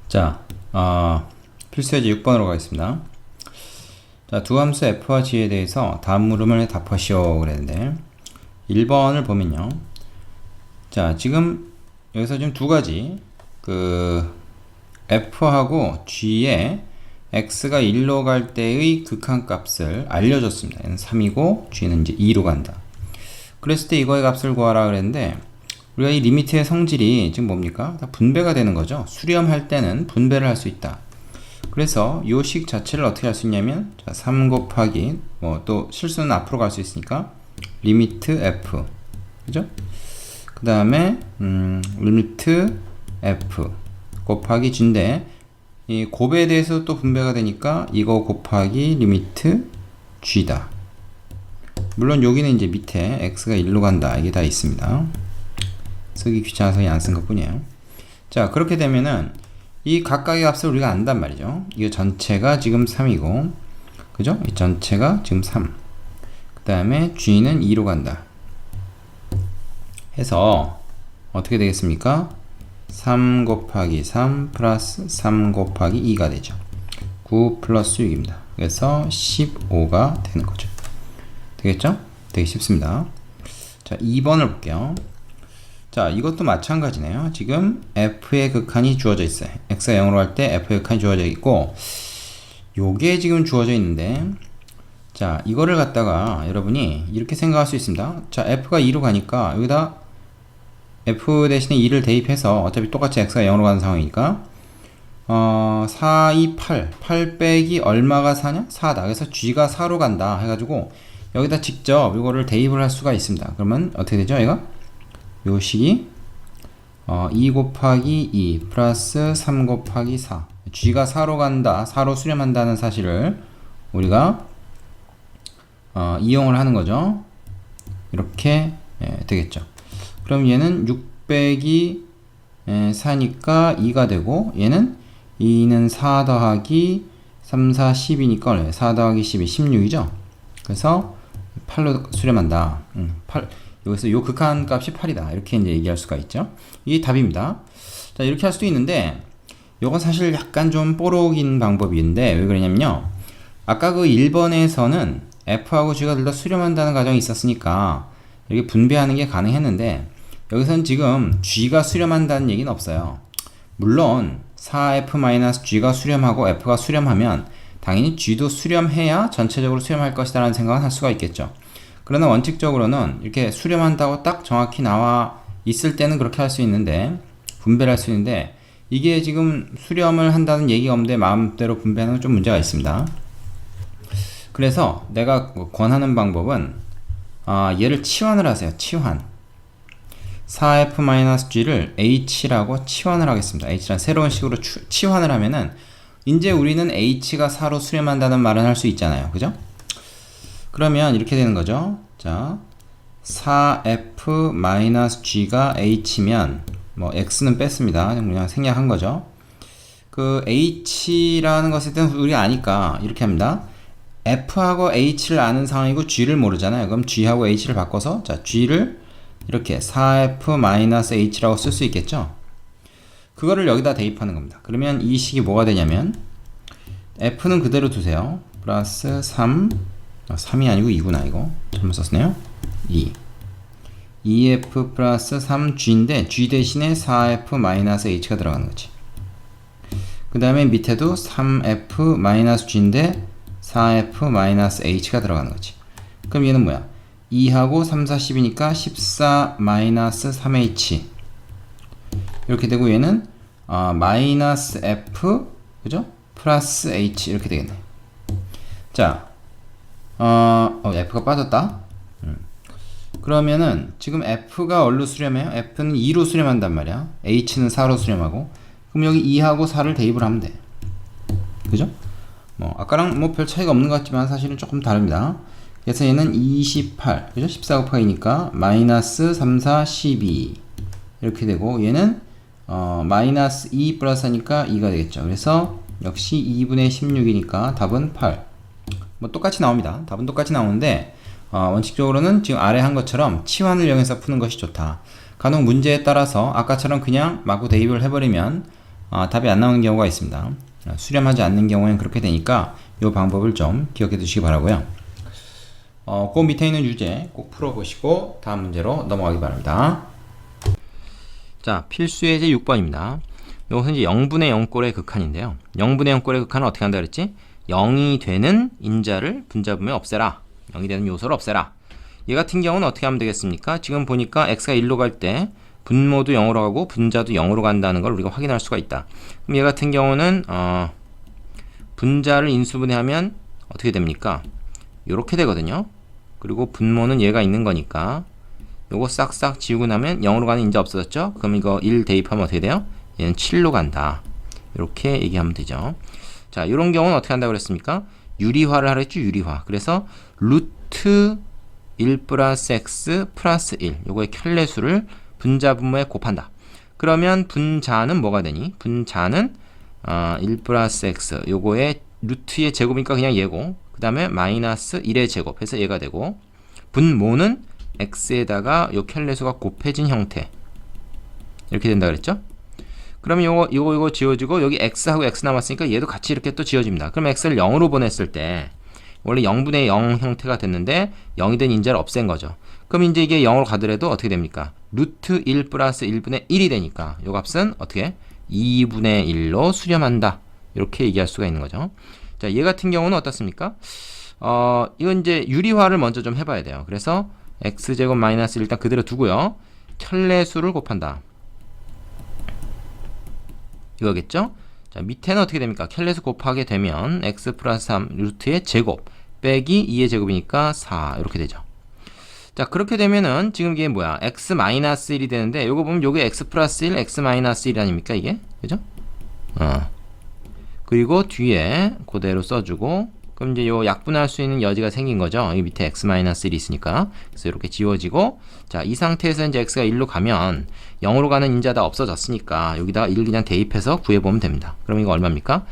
자, 필수예제 6번으로 가겠습니다. 자, 두 함수 f와 g에 대해서 다음 물음을 답하시오 그랬는데 1번을 보면요. 자, 지금 여기서 지금 두 가지 f하고 g에 x가 1로 갈 때의 극한값을 알려줬습니다. 얘는 3이고 g는 이제 2로 간다. 그랬을 때 이거의 값을 구하라 그랬는데 우리가 이 리미트의 성질이 지금 뭡니까? 다 분배가 되는 거죠. 수렴할 때는 분배를 할 수 있다. 그래서 이 식 자체를 어떻게 할 수 있냐면 자, 3 곱하기 또 실수는 앞으로 갈 수 있으니까 리미트 f 그죠? 그 다음에 리미트 f 곱하기 g인데 이 곱에 대해서 또 분배가 되니까 이거 곱하기 리미트 g다. 물론 여기는 이제 밑에 x가 1로 간다 이게 다 있습니다. 쓰기 귀찮아서 그냥 안 쓴 것 뿐이에요. 자, 그렇게 되면은 이 각각의 값을 우리가 안단 말이죠. 이 전체가 지금 3이고 그죠? 이 전체가 지금 3. 그 다음에 g는 2로 간다 해서 어떻게 되겠습니까? 3 곱하기 3 플러스 3 곱하기 2가 되죠. 9 플러스 6입니다. 그래서 15가 되는 거죠. 되겠죠? 되게 쉽습니다. 자, 2번을 볼게요. 자, 이것도 마찬가지네요. 지금 f의 극한이 주어져 있어요. x가 0으로 갈 때 f의 극한이 주어져 있고 요게 지금 주어져 있는데 자, 이거를 갖다가 여러분이 이렇게 생각할 수 있습니다. 자, f가 2로 가니까 여기다 f 대신에 2를 대입해서 어차피 똑같이 x가 0으로 가는 상황이니까 4, 2, 8 빼기 얼마가 4냐? 4다. 그래서 g가 4로 간다 해가지고 여기다 직접 이거를 대입을 할 수가 있습니다. 그러면 어떻게 되죠? 얘가? 요 식이 2 곱하기 2 플러스 3 곱하기 4 g가 4로 간다 4로 수렴한다는 사실을 우리가 이용을 하는 거죠. 이렇게 되겠죠. 그럼 얘는 6 빼기 4니까 2가 되고 얘는 2는 4 더하기 3, 4, 10이니까 4 더하기 10이 16이죠. 그래서 8로 수렴한다. 8 여기서 요 극한 값이 8이다. 이렇게 이제 얘기할 수가 있죠. 이게 답입니다. 자, 이렇게 할 수도 있는데, 요건 사실 약간 좀 뽀록인 방법인데, 왜 그러냐면요. 아까 그 1번에서는 f하고 g가 둘 다 수렴한다는 가정이 있었으니까, 이렇게 분배하는 게 가능했는데, 여기서는 지금 g가 수렴한다는 얘기는 없어요. 물론, 4f-g가 수렴하고 f가 수렴하면, 당연히 g도 수렴해야 전체적으로 수렴할 것이다 라는 생각은 할 수가 있겠죠. 그러나 원칙적으로는 이렇게 수렴한다고 딱 정확히 나와 있을 때는 그렇게 할 수 있는데 분배를 할 수 있는데 이게 지금 수렴을 한다는 얘기가 없는데 마음대로 분배하는 건 좀 문제가 있습니다. 그래서 내가 권하는 방법은 얘를 치환을 하세요. 치환 4f-g를 h라고 치환을 하겠습니다. h란 새로운 식으로 치환을 하면은 이제 우리는 h가 4로 수렴한다는 말은 할 수 있잖아요. 그죠? 그러면 이렇게 되는 거죠. 자, 4f-g가 h면 x는 뺐습니다. 그냥 생략한 거죠. 그 h라는 것에 대해서 우리가 아니까 이렇게 합니다. f하고 h를 아는 상황이고 g를 모르잖아요. 그럼 g하고 h를 바꿔서 자, g를 이렇게 4f-h라고 쓸 수 있겠죠. 그거를 여기다 대입하는 겁니다. 그러면 이 식이 뭐가 되냐면 f는 그대로 두세요. 플러스 3이 아니고 2구나 이거 잘못 썼네요. 2f 플러스 3g인데 g 대신에 4f-h가 들어가는 거지. 그 다음에 밑에도 3f-g인데 4f-h가 들어가는 거지. 그럼 얘는 뭐야? 2하고 3, 4, 10이니까 14-3h 이렇게 되고 얘는 마이너스 f 그죠? 플러스 h 이렇게 되겠네. 자 f가 빠졌다. 그러면은 지금 f가 어디로 수렴해요? f는 2로 수렴한단 말이야. h는 4로 수렴하고 그럼 여기 2하고 4를 대입을 하면 돼. 그죠? 아까랑 별 차이가 없는 것 같지만 사실은 조금 다릅니다. 그래서 얘는 28 그죠? 14 곱하기니까 마이너스 3, 4, 12 이렇게 되고 얘는 마이너스 2 플러스 하니까 2가 되겠죠. 그래서 역시 2분의 16이니까 답은 8 똑같이 나옵니다. 답은 똑같이 나오는데 원칙적으로는 지금 아래 한 것처럼 치환을 이용해서 푸는 것이 좋다. 간혹 문제에 따라서 아까처럼 그냥 마구 대입을 해버리면 답이 안 나오는 경우가 있습니다. 수렴하지 않는 경우에는 그렇게 되니까 이 방법을 좀 기억해 두시기 바라고요. 그 밑에 있는 유제 꼭 풀어보시고 다음 문제로 넘어가기 바랍니다. 자, 필수예제 6번입니다. 이것은 이제 0분의 0꼴의 극한인데요. 0분의 0꼴의 극한은 어떻게 한다 그랬지? 0이 되는 인자를 분자분모에 없애라. 0이 되는 요소를 없애라. 얘 같은 경우는 어떻게 하면 되겠습니까? 지금 보니까 x가 1로 갈 때 분모도 0으로 가고 분자도 0으로 간다는 걸 우리가 확인할 수가 있다. 그럼 얘 같은 경우는 분자를 인수분해하면 어떻게 됩니까? 이렇게 되거든요. 그리고 분모는 얘가 있는 거니까 요거 싹싹 지우고 나면 0으로 가는 인자 없어졌죠? 그럼 이거 1 대입하면 어떻게 돼요? 얘는 7로 간다. 이렇게 얘기하면 되죠. 자, 이런 경우는 어떻게 한다고 그랬습니까? 유리화를 하라 했죠? 유리화. 그래서 루트 1 플러스 x 플러스 1 요거의 켤레수를 분자 분모에 곱한다. 그러면 분자는 뭐가 되니? 분자는 1 플러스 x 요거의 루트의 제곱이니까 그냥 얘고, 그 다음에 마이너스 1의 제곱 해서 얘가 되고, 분모는 x에다가 요 켤레수가 곱해진 형태 이렇게 된다 그랬죠? 그러면 요거 지워지고 여기 x하고 x 남았으니까 얘도 같이 이렇게 또 지워집니다. 그럼 x를 0으로 보냈을 때 원래 0분의 0 형태가 됐는데 0이 된 인자를 없앤 거죠. 그럼 이제 이게 0으로 가더라도 어떻게 됩니까? 루트 1 플러스 1분의 1이 되니까 요 값은 어떻게? 2분의 1로 수렴한다. 이렇게 얘기할 수가 있는 거죠. 자, 얘 같은 경우는 어떻습니까? 이건 이제 유리화를 먼저 좀 해봐야 돼요. 그래서 x제곱 마이너스 일단 그대로 두고요. 켤레수를 곱한다. 이거겠죠? 자, 밑에는 어떻게 됩니까? 켤레수 곱하게 되면 x 플러스 3 루트의 제곱 빼기 2의 제곱이니까 4 이렇게 되죠. 자, 그렇게 되면은 지금 이게 뭐야? x 마이너스 1이 되는데 요거 보면 요게 x 플러스 1, x 마이너스 1 아닙니까 이게? 그죠? 그리고 뒤에 그대로 써주고, 그럼 이제 요 약분할 수 있는 여지가 생긴 거죠. 이 밑에 x-1이 있으니까. 그래서 이렇게 지워지고, 자, 이 상태에서 이제 x가 1로 가면 0으로 가는 인자 다 없어졌으니까 여기다가 1 그냥 대입해서 구해보면 됩니다. 그럼 이거 얼마입니까?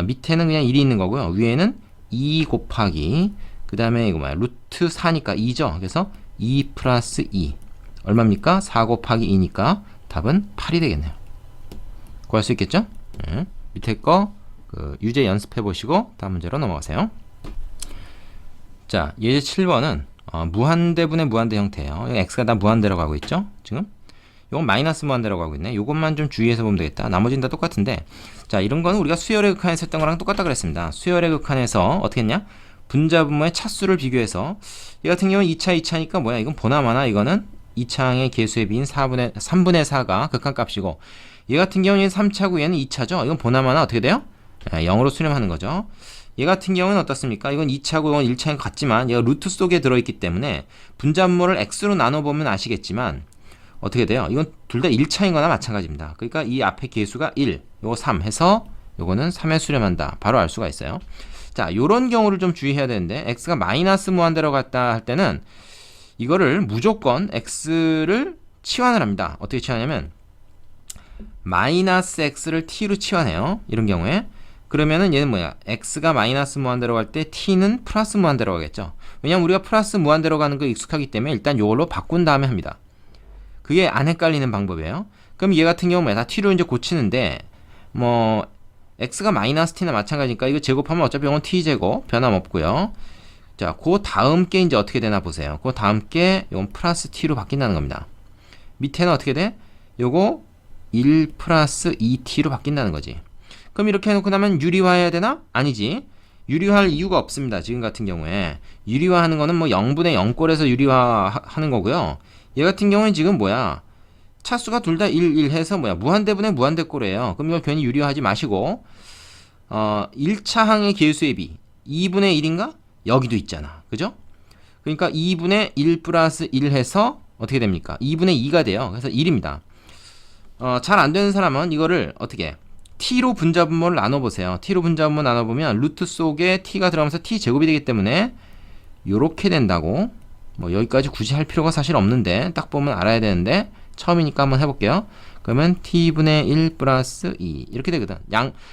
밑에는 그냥 1이 있는 거고요. 위에는 2 곱하기, 그 다음에 이거 뭐야? 루트 4니까 2죠. 그래서 2 플러스 2. 얼마입니까? 4 곱하기 2니까 답은 8이 되겠네요. 구할 수 있겠죠? 네. 밑에 거 유제 연습해 보시고 다음 문제로 넘어가세요. 자, 예제 7번은 무한대분의 무한대 형태예요. x가 다 무한대로 가고 있죠? 지금 이건 마이너스 무한대로 가고 있네. 이것만 좀 주의해서 보면 되겠다. 나머지는 다 똑같은데, 자, 이런 거는 우리가 수열의 극한에서 했던 거랑 똑같다 그랬습니다. 수열의 극한에서 어떻게 했냐? 분자 분모의 차수를 비교해서, 이 같은 경우는 2차니까 뭐야? 이건 보나마나 이거는 2차항의 개수의 비인 3분의 4가 극한값이고, 얘 같은 경우는 3차고 얘는 2차죠. 이건 보나마나 어떻게 돼요? 0으로 수렴하는 거죠. 얘 같은 경우는 어떻습니까? 이건 2차고 이건 1차인 같지만 얘가 루트 속에 들어있기 때문에 분자분모를 x로 나눠보면 아시겠지만 어떻게 돼요? 이건 둘 다 1차인 거나 마찬가지입니다. 그러니까 이 앞에 개수가 1, 요거 3 해서 요거는 3에 수렴한다. 바로 알 수가 있어요. 자, 요런 경우를 좀 주의해야 되는데, x가 마이너스 무한대로 갔다 할 때는 이거를 무조건 x를 치환을 합니다. 어떻게 치환하냐면 마이너스 x를 t로 치환해요. 이런 경우에. 그러면은 얘는 뭐야? x가 마이너스 무한대로 갈 때 t는 플러스 무한대로 가겠죠. 왜냐면 우리가 플러스 무한대로 가는 거 익숙하기 때문에 일단 이걸로 바꾼 다음에 합니다. 그게 안 헷갈리는 방법이에요. 그럼 얘 같은 경우 뭐야? 다 t로 이제 고치는데, 뭐 x가 마이너스 t나 마찬가지니까 이거 제곱하면 어차피 이건 t제곱 변함없고요. 자, 그 다음 게 이제 어떻게 되나 보세요. 그 다음 게 이건 플러스 t로 바뀐다는 겁니다. 밑에는 어떻게 돼? 요거 1 플러스 2t로 바뀐다는 거지. 그럼 이렇게 해놓고 나면 유리화해야 되나? 아니지. 유리화할 이유가 없습니다. 지금 같은 경우에 유리화하는 거는 뭐 0분의 0꼴에서 유리화하는 거고요. 얘 같은 경우는 지금 뭐야? 차수가 둘 다 1, 1 해서 뭐야? 무한대분의 무한대꼴이에요. 그럼 이걸 괜히 유리화하지 마시고 1차항의 개수의 비 2분의 1인가? 여기도 있잖아. 그죠? 그러니까 2분의 1 플러스 1 해서 어떻게 됩니까? 2분의 2가 돼요. 그래서 1입니다. 잘 안 되는 사람은 이거를 어떻게 t로 분자분모를 나눠보세요. t로 분자분모 나눠보면 루트 속에 t가 들어가면서 t제곱이 되기 때문에 요렇게 된다고. 뭐 여기까지 굳이 할 필요가 사실 없는데 딱 보면 알아야 되는데 처음이니까 한번 해볼게요. 그러면 t분의 1 플러스 2 이렇게 되거든.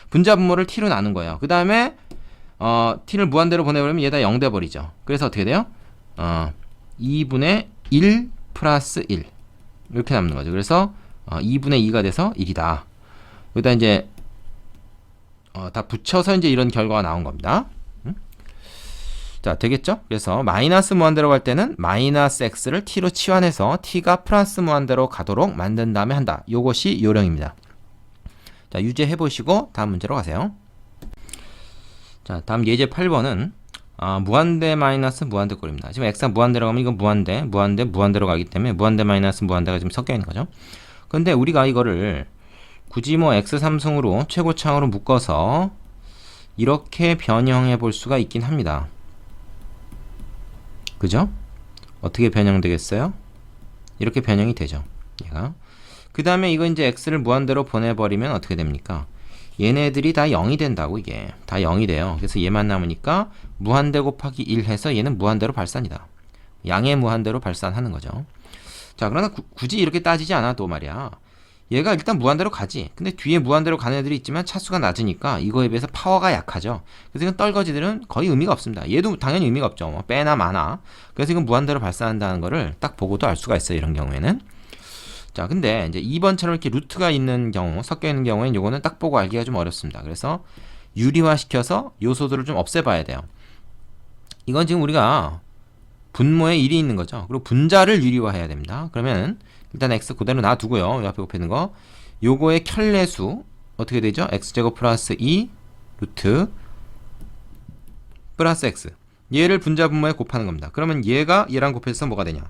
분자분모를 t로 나눈 거예요. 그 다음에 t를 무한대로 보내버리면 얘 다 0 돼버리죠. 그래서 어떻게 돼요? 2분의 1 플러스 1 이렇게 남는 거죠. 그래서 2분의 2가 돼서 1이다. 여기다 이제 다 붙여서 이제 이런 결과가 나온 겁니다. 자, 되겠죠? 그래서 마이너스 무한대로 갈 때는 마이너스 x를 t로 치환해서 t가 플러스 무한대로 가도록 만든 다음에 한다. 요것이 요령입니다. 자, 유제해 보시고 다음 문제로 가세요. 자, 다음 예제 8번은 무한대 마이너스 무한대 꼴입니다. 지금 x가 무한대로 가면 이건 무한대로 가기 때문에 무한대 마이너스 무한대가 지금 섞여 있는 거죠. 근데 우리가 이거를 굳이 뭐 x3승으로 최고차항으로 묶어서 이렇게 변형해 볼 수가 있긴 합니다. 그죠? 어떻게 변형되겠어요? 이렇게 변형이 되죠. 얘가. 그 다음에 이거 이제 x를 무한대로 보내버리면 어떻게 됩니까? 얘네들이 다 0이 된다고, 이게. 다 0이 돼요. 그래서 얘만 남으니까 무한대 곱하기 1 해서 얘는 무한대로 발산이다. 양의 무한대로 발산하는 거죠. 자, 그러나 굳이 이렇게 따지지 않아도 말이야. 얘가 일단 무한대로 가지. 근데 뒤에 무한대로 가는 애들이 있지만 차수가 낮으니까 이거에 비해서 파워가 약하죠. 그래서 이건 떨거지들은 거의 의미가 없습니다. 얘도 당연히 의미가 없죠. 뭐 빼나 마나. 그래서 이건 무한대로 발산한다는 거를 딱 보고도 알 수가 있어요. 이런 경우에는. 자, 근데 이제 2번처럼 이렇게 루트가 있는 경우, 섞여 있는 경우에는 요거는 딱 보고 알기가 좀 어렵습니다. 그래서 유리화 시켜서 요소들을 좀 없애봐야 돼요. 이건 지금 우리가 분모에 1이 있는 거죠. 그리고 분자를 유리화해야 됩니다. 그러면 일단 x 그대로 놔두고요. 이 앞에 곱해는 거. 요거의 켤레수 어떻게 되죠? x제곱 플러스 2 루트 플러스 x. 얘를 분자 분모에 곱하는 겁니다. 그러면 얘가 얘랑 곱해서 뭐가 되냐?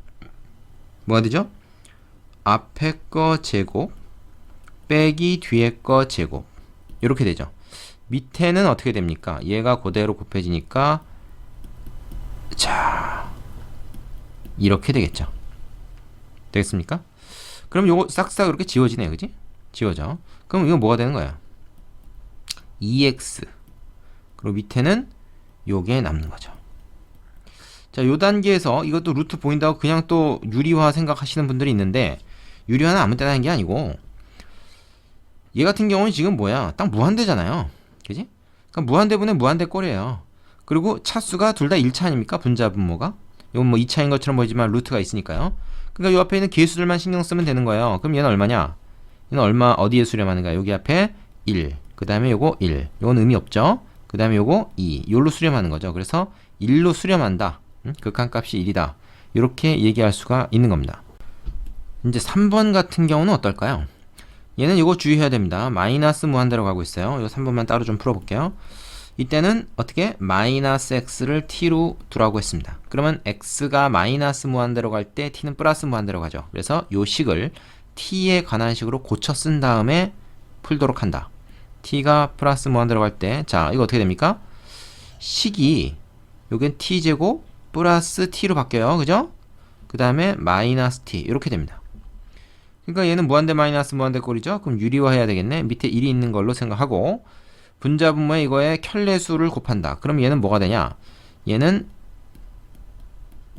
뭐가 되죠? 앞에 거 제곱 빼기 뒤에 거 제곱. 이렇게 되죠. 밑에는 어떻게 됩니까? 얘가 그대로 곱해지니까 자, 이렇게 되겠죠. 되겠습니까? 그럼 요거 싹싹 이렇게 지워지네요. 그지? 지워져. 그럼 이거 뭐가 되는 거야? 2x. 그리고 밑에는 요게 남는 거죠. 자, 요 단계에서 이것도 루트 보인다고 그냥 또 유리화 생각하시는 분들이 있는데 유리화는 아무 때나 하는 게 아니고 얘 같은 경우는 지금 뭐야? 딱 무한대잖아요. 그지? 그러니까 무한대분의 무한대 꼴이에요. 그리고 차수가 둘 다 1차 아닙니까? 분자 분모가. 이건 뭐 2차인 것처럼 보이지만 루트가 있으니까요. 그러니까 요 앞에 있는 개수들만 신경 쓰면 되는 거예요. 그럼 얘는 얼마냐? 얘는 얼마 어디에 수렴하는가? 여기 앞에 1. 그 다음에 요거 1. 요건 의미 없죠? 그 다음에 요거 2. 요로 수렴하는 거죠. 그래서 1로 수렴한다. 극한값이 1이다. 이렇게 얘기할 수가 있는 겁니다. 이제 3번 같은 경우는 어떨까요? 얘는 이거 주의해야 됩니다. 마이너스 무한대로 가고 있어요. 이 3번만 따로 좀 풀어볼게요. 이때는 어떻게 마이너스 x를 t로 두라고 했습니다. 그러면 x가 마이너스 무한대로 갈 때 t는 플러스 무한대로 가죠. 그래서 요 식을 t에 관한 식으로 고쳐 쓴 다음에 풀도록 한다. t가 플러스 무한대로 갈 때, 자, 이거 어떻게 됩니까? 식이 요겐 t제곱 플러스 t로 바뀌어요. 그죠? 그 다음에 마이너스 t 이렇게 됩니다. 그러니까 얘는 무한대 마이너스 무한대 꼴이죠. 그럼 유리화 해야 되겠네. 밑에 1이 있는 걸로 생각하고 분자 분모에 이거에 켤레수를 곱한다. 그럼 얘는 뭐가 되냐? 얘는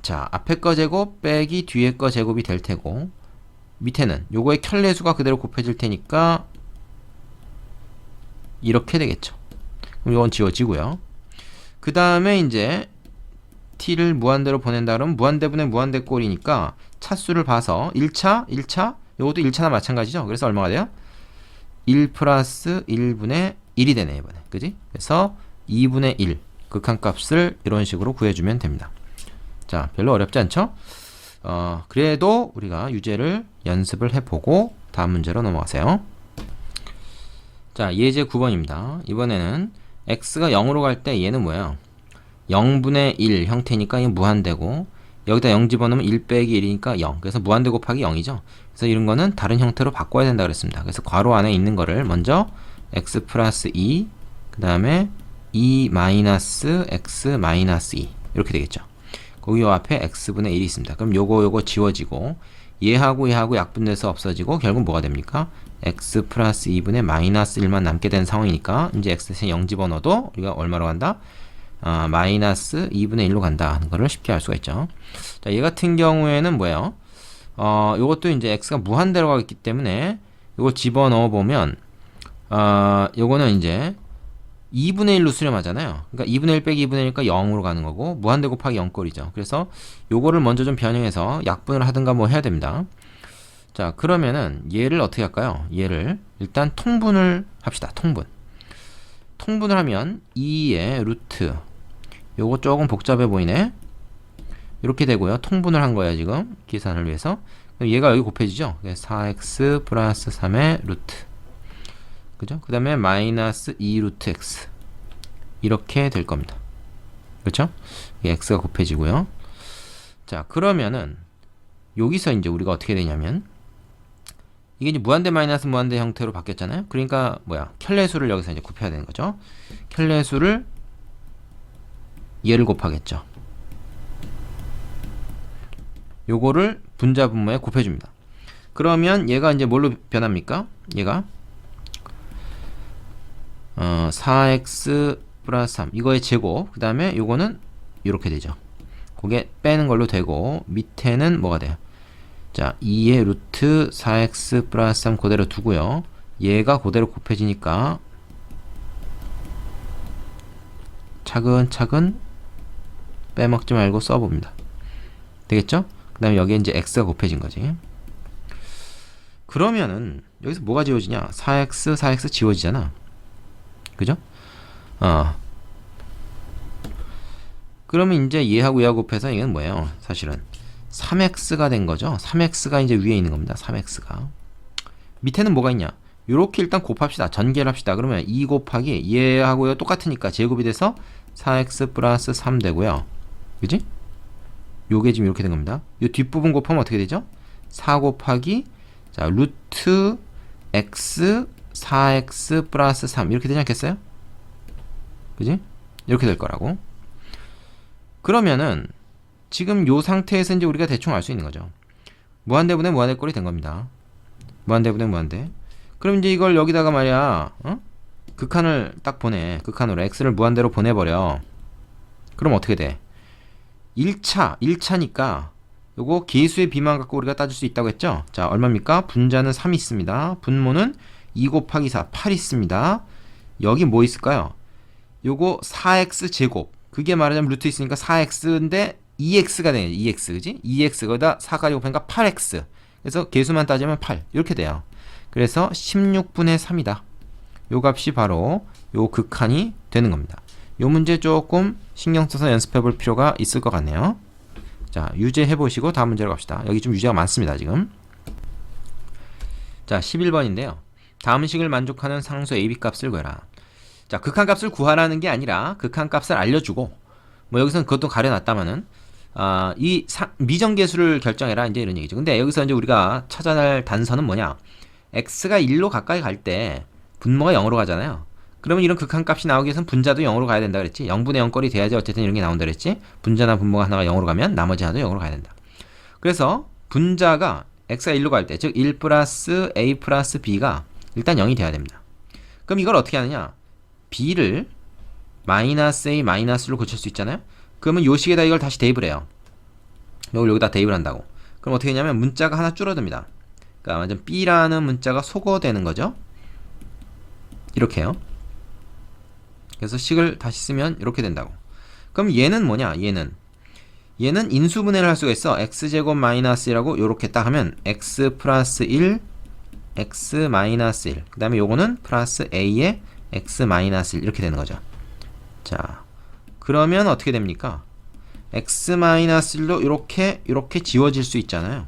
자, 앞에 거 제곱 빼기 뒤에 거 제곱이 될 테고 밑에는 요거의 켤레수가 그대로 곱해질 테니까 이렇게 되겠죠. 그럼 요건 지워지고요. 그 다음에 이제 t를 무한대로 보낸다 그러면 무한대분의 무한대 꼴이니까 차수를 봐서 1차 요것도 1차나 마찬가지죠. 그래서 얼마가 돼요? 1 플러스 1분의 1이 되네 이번에. 그지? 그래서 2분의 1 극한값을 이런 식으로 구해주면 됩니다. 자, 별로 어렵지 않죠? 그래도 우리가 유제를 연습을 해보고 다음 문제로 넘어가세요. 자, 예제 9번입니다. 이번에는 x가 0으로 갈 때 얘는 뭐예요? 0분의 1 형태니까 이게 무한대고 여기다 0 집어넣으면 1 빼기 1이니까 0. 그래서 무한대 곱하기 0이죠. 그래서 이런 거는 다른 형태로 바꿔야 된다 그랬습니다. 그래서 괄호 안에 있는 거를 먼저 x 플러스 2, 그 다음에 2 마이너스 x 마이너스 2 이렇게 되겠죠. 거기 요 앞에 x분의 1이 있습니다. 그럼 요거 지워지고 얘하고 약분돼서 없어지고 결국 뭐가 됩니까? x 플러스 2분의 마이너스 1만 남게 된 상황이니까 이제 x 대신 0 집어넣어도 우리가 얼마로 간다? 마이너스 2분의 1로 간다 하는 거를 쉽게 알 수가 있죠. 자, 얘 같은 경우에는 뭐예요? 요것도 이제 x가 무한대로 가기 때문에 요거 집어넣어 보면 요거는 이제 2분의 1로 수렴하잖아요. 그러니까 2분의 1 빼기 2분의 1이니까 0으로 가는 거고 무한대 곱하기 0꼴이죠. 그래서 요거를 먼저 좀 변형해서 약분을 하든가 뭐 해야 됩니다. 자, 그러면은 얘를 어떻게 할까요? 얘를 일단 통분을 합시다. 통분을 하면 2의 루트, 요거 조금 복잡해 보이네. 이렇게 되고요. 통분을 한 거야 지금 계산을 위해서. 그럼 얘가 여기 곱해지죠. 4x 플러스 3의 루트, 그죠? 그 다음에 마이너스 2 루트 x, 이렇게 될 겁니다. 그렇죠? x가 곱해지고요. 자, 그러면은 여기서 이제 우리가 어떻게 되냐면, 이게 이제 무한대 마이너스 무한대 형태로 바뀌었잖아요. 그러니까 뭐야, 켤레수를 여기서 이제 곱해야 되는 거죠. 켤레수를 얘를 곱하겠죠. 요거를 분자 분모에 곱해줍니다. 그러면 얘가 이제 뭘로 변합니까? 얘가 4x 플러스 3 이거의 제곱, 그 다음에 요거는 이렇게 되죠. 그게 빼는 걸로 되고, 밑에는 뭐가 돼요? 자, 2의 루트 4x 플러스 3 그대로 두고요. 얘가 그대로 곱해지니까 차근차근 빼먹지 말고 써봅니다. 되겠죠? 그 다음에 여기에 이제 x가 곱해진 거지. 그러면은 여기서 뭐가 지워지냐? 4x 지워지잖아. 그죠? 그러면 이제 얘하고 얘하고 곱해서 이건 뭐예요? 사실은 3x가 된 거죠. 3x가 이제 위에 있는 겁니다. 3x가. 밑에는 뭐가 있냐? 요렇게 일단 곱합시다. 전개를 합시다. 그러면 2 곱하기 얘하고요 똑같으니까 제곱이 돼서 4x 플러스 3 되고요. 그지? 요게 지금 이렇게 된 겁니다. 요 뒷부분 곱하면 어떻게 되죠? 4 곱하기 자 루트 x 4x 플러스 3 이렇게 되지 않겠어요? 그지? 이렇게 될 거라고. 그러면은 지금 요 상태에서 이제 우리가 대충 알 수 있는 거죠. 무한대분의 무한대 꼴이 된 겁니다. 무한대분의 무한대. 그럼 이제 이걸 여기다가 말이야, 극한을 딱 보내. 극한으로 x를 무한대로 보내버려. 그럼 어떻게 돼? 1차니까 요거 계수의 비만 갖고 우리가 따질 수 있다고 했죠? 자, 얼마입니까? 분자는 3 있습니다. 분모는 2 곱하기 4, 8 있습니다. 여기 뭐 있을까요? 요거 4x 제곱. 그게 말하자면 루트 있으니까 4x인데 2x가 되네. 2x, 그지? 2x 거기다 4까지 곱하니까 8x. 그래서 계수만 따지면 8. 이렇게 돼요. 그래서 16분의 3이다. 요 값이 바로 요 극한이 되는 겁니다. 요 문제 조금 신경 써서 연습해 볼 필요가 있을 것 같네요. 자, 유제 해보시고 다음 문제로 갑시다. 여기 좀 유제가 많습니다, 지금. 자, 11번인데요. 다음 식을 만족하는 상수 AB 값을 구해라. 자, 극한값을 구하라는 게 아니라 극한값을 알려주고, 뭐 여기서는 그것도 가려놨다마는 이 미정계수를 결정해라 이제 이런 얘기죠. 근데 여기서 이제 우리가 찾아야 할 단서는 뭐냐? x가 1로 가까이 갈 때 분모가 0으로 가잖아요. 그러면 이런 극한값이 나오기 위해서는 분자도 0으로 가야 된다 그랬지. 0분의 0꼴이 돼야지 어쨌든 이런 게 나온다 그랬지. 분자나 분모가 하나가 0으로 가면 나머지 하나도 0으로 가야 된다. 그래서 분자가 x가 1로 갈 때, 즉 1 플러스 a 플러스 b가 일단 0이 돼야 됩니다. 그럼 이걸 어떻게 하느냐? b를 마이너스 a 마이너스로 고칠 수 있잖아요. 그러면 요 식에다 이걸 다시 대입을 해요. 이걸 여기다 대입을 한다고. 그럼 어떻게 되냐면 문자가 하나 줄어듭니다. 그러니까 완전 b라는 문자가 소거되는 거죠. 이렇게요. 그래서 식을 다시 쓰면 이렇게 된다고. 그럼 얘는 뭐냐? 얘는 인수분해를 할 수가 있어. x제곱 마이너스 1하고 요렇게 딱 하면 x 플러스 1 x 마이너스 1 그 다음에 요거는 플러스 a의 x 마이너스 1 이렇게 되는 거죠. 자, 그러면 어떻게 됩니까? x 마이너스 1로 요렇게 지워질 수 있잖아요.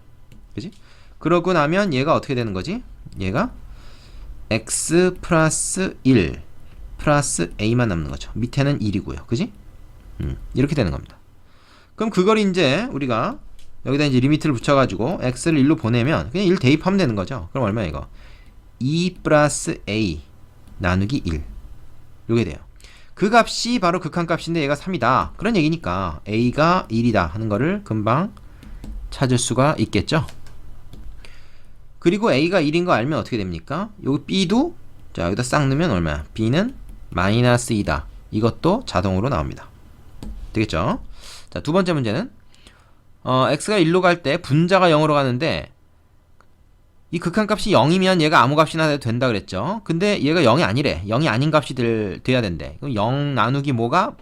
그지? 그러고 나면 얘가 어떻게 되는 거지? 얘가 x 플러스 1 플러스 a만 남는 거죠. 밑에는 1이고요. 그지? 이렇게 되는 겁니다. 그럼 그걸 이제 우리가 여기다 이제 리미트를 붙여가지고 x를 1로 보내면 그냥 1 대입하면 되는 거죠. 그럼 얼마야 이거? 2 플러스 a 나누기 1 요게 돼요. 그 값이 바로 극한값인데 얘가 3이다. 그런 얘기니까 a가 1이다 하는 거를 금방 찾을 수가 있겠죠. 그리고 a가 1인 거 알면 어떻게 됩니까? 여기 b도 자 여기다 싹 넣으면 얼마야? b는 마이너스 2다. 이것도 자동으로 나옵니다. 되겠죠? 자, 두 번째 문제는 x가 1로 갈 때 분자가 0으로 가는데 이 극한값이 0이면 얘가 아무 값이나 돼도 된다 그랬죠. 근데 얘가 0이 아니래. 0이 아닌 값이 돼야 된대. 그럼 0 나누기 뭐가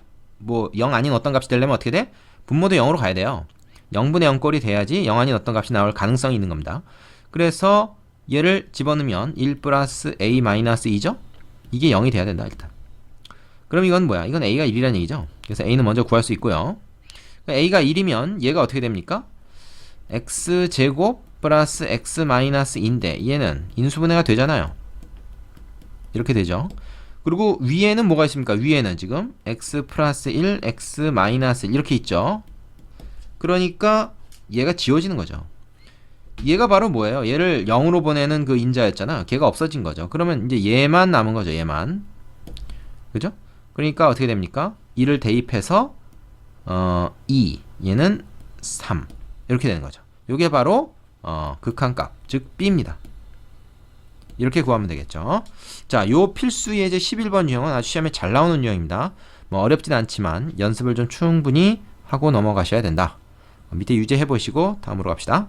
0 아닌 어떤 값이 되려면 어떻게 돼? 분모도 0으로 가야 돼요. 0분의 0꼴이 돼야지 0 아닌 어떤 값이 나올 가능성이 있는 겁니다. 그래서 얘를 집어넣으면 1 플러스 a 마이너스 2죠? 이게 0이 돼야 된다 일단. 그럼 이건 뭐야? 이건 a가 1이라는 얘기죠. 그래서 a는 먼저 구할 수 있고요. a가 1이면 얘가 어떻게 됩니까? x제곱 플러스 x 마이너스 2인데 얘는 인수분해가 되잖아요. 이렇게 되죠. 그리고 위에는 뭐가 있습니까? 위에는 지금 x 플러스 1, x 마이너스 1 이렇게 있죠. 그러니까 얘가 지워지는 거죠. 얘가 바로 뭐예요? 얘를 0으로 보내는 그 인자였잖아. 걔가 없어진 거죠. 그러면 이제 얘만 남은 거죠. 얘만. 그죠? 그러니까 어떻게 됩니까? 2를 대입해서 2 얘는 3 이렇게 되는 거죠. 이게 바로 극한값 즉 b입니다. 이렇게 구하면 되겠죠. 자, 요 필수 예제 11번 유형은 아주 시험에 잘 나오는 유형입니다. 뭐 어렵진 않지만 연습을 좀 충분히 하고 넘어가셔야 된다. 밑에 유제 해보시고 다음으로 갑시다.